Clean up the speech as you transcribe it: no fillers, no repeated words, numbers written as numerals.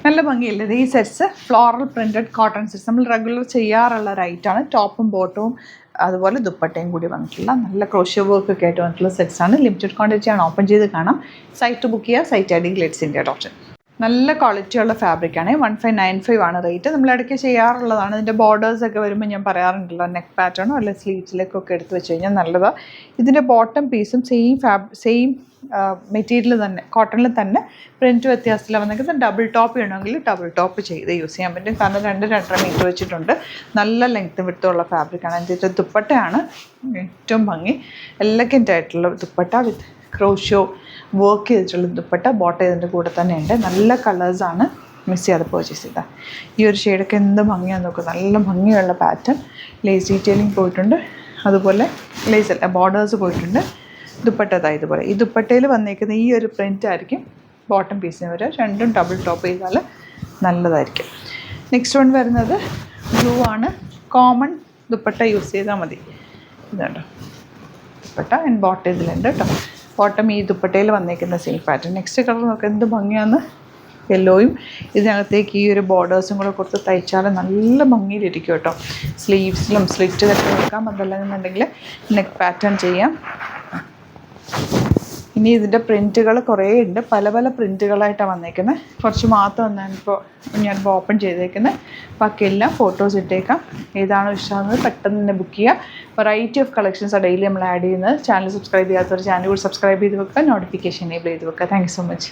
നല്ല ഭംഗിയില്ലേ ഈ sets? Floral printed cotton sets. നമ്മൾ റെഗുലർ ചെയ്യാറുള്ള ഒരു ഐറ്റമാണ്. ടോപ്പും ബോട്ടവും അതുപോലെ ദുപ്പട്ടയും കൂടി വന്നിട്ടുള്ള നല്ല ക്രോഷ്യോ വർക്ക് ഒക്കെ ആയിട്ട് വന്നിട്ടുള്ള സെറ്റ്സാണ്. ലിമിറ്റഡ് ക്വാണ്ടിറ്റി ആണ്. ഓപ്പൺ ചെയ്ത് കാണാം. സൈറ്റ് ബുക്ക് ചെയ്യുക. Site I D Glitz India .in. നല്ല ക്വാളിറ്റിയുള്ള ഫാബ്രിക്കാണ്. 1595 ആണ് റേറ്റ്. നമ്മൾ ഇടയ്ക്ക് ചെയ്യാറുള്ളതാണ്. ഇതിൻ്റെ ബോർഡേഴ്സൊക്കെ വരുമ്പോൾ ഞാൻ പറയാറുണ്ടല്ലോ, നെക്ക് പാറ്റേണോ അല്ലെ സ്ലീവ്സിലേക്കൊക്കെ എടുത്ത് വെച്ച് കഴിഞ്ഞാൽ നല്ലതാണ്. ഇതിൻ്റെ ബോട്ടം പീസും സെയിം മെറ്റീരിയൽ തന്നെ, കോട്ടണിൽ തന്നെ പ്രിൻറ്റ് വ്യത്യാസത്തിൽ വന്നിരിക്കുന്നത്. ഡബിൾ ടോപ്പ് ചെയ്യണമെങ്കിൽ ഡബിൾ ടോപ്പ് ചെയ്ത് യൂസ് ചെയ്യാൻ പറ്റും. കാരണം 2-2.5 മീറ്റർ വെച്ചിട്ടുണ്ട്. നല്ല ലെങ്ത്തും വിടുത്തുള്ള ഫാബ്രിക്കാണ്. അതിൻ്റെ ദുപ്പട്ടയാണ് ഏറ്റവും ഭംഗി. എലഗൻ്റ് ആയിട്ടുള്ള ദുപ്പട്ട വിത്ത് ക്രോഷ്യോ വർക്ക് ചെയ്തിട്ടുള്ള ദുപ്പട്ട. ബോട്ടം ഇതിൻ്റെ കൂടെ തന്നെ ഉണ്ട്. നല്ല കളേഴ്സാണ്. മിസ് ചെയ്യാതെ പർച്ചേസ് ചെയ്താൽ. ഈ ഒരു ഷെയ്ഡൊക്കെ എന്ത് ഭംഗിയാണെന്ന് നോക്കുക. നല്ല ഭംഗിയുള്ള പാറ്റേൺ. ലേസ് ഡീറ്റെയിലിംഗ് പോയിട്ടുണ്ട്. അതുപോലെ ലേസ് അല്ല, ബോർഡേഴ്സ് പോയിട്ടുണ്ട്. ദുപ്പട്ട ഇതുപോലെ. ഈ ദുപ്പട്ടയിൽ വന്നേക്കുന്ന ഈ ഒരു പ്രിൻ്റ് ആയിരിക്കും ബോട്ടം പീസിന് വരിക. രണ്ടും ഡബിൾ ടോപ്പ് ചെയ്താൽ നല്ലതായിരിക്കും. നെക്സ്റ്റ് വൺ വരുന്നത് ബ്ലൂ ആണ്. കോമൺ ദുപ്പട്ട യൂസ് ചെയ്താൽ മതി. ഇതുണ്ടോ ദുപ്പട്ട. ആൻഡ് ബോട്ടം ഇതിലുണ്ട് കേട്ടോ. ബോട്ടം ഈ ദുപ്പട്ടയിൽ വന്നേക്കുന്ന സെയിം പാറ്റേൺ. നെക്സ്റ്റ് കളർ നോക്കുക എന്ത് ഭംഗിയാന്ന്. യെല്ലോയും ഇതിനകത്തേക്ക് ഈ ഒരു ബോർഡേഴ്സും കൂടെ കൊടുത്ത് തയ്ച്ചാൽ നല്ല ഭംഗിയിലിരിക്കും കേട്ടോ. സ്ലീവ്സിലും സ്ലിറ്റ് വെക്കാം. അതല്ലെന്നുണ്ടെങ്കിൽ നെക്ക് പാറ്റേൺ ചെയ്യാം. ഇനി ഇതിൻ്റെ പ്രിൻറ്റുകൾ കുറേ ഉണ്ട്. പല പല പ്രിൻറ്റുകളായിട്ടാണ് വന്നേക്കുന്നത്. കുറച്ച് മാത്രം ഞാനിപ്പോൾ ഓപ്പൺ ചെയ്തേക്കുന്നത്. ബാക്കിയെല്ലാം ഫോട്ടോസ് ഇട്ടേക്കാം. ഏതാണോ ഇഷ്ടമാകുന്നത് പെട്ടെന്ന് തന്നെ ബുക്ക് ചെയ്യുക. വെറൈറ്റി ഓഫ് കളക്ഷൻസാണ് ഡെയിലി നമ്മൾ ആഡ് ചെയ്യുന്നത്. ചാനൽ സബ്സ്ക്രൈബ് ചെയ്യാത്തവർ ചാനൽ കൂടി സബ്സ്ക്രൈബ് ചെയ്ത് വെക്കുക. നോട്ടിഫിക്കേഷൻ എനേബിൾ ചെയ്ത് വെക്കുക. Thank you so much.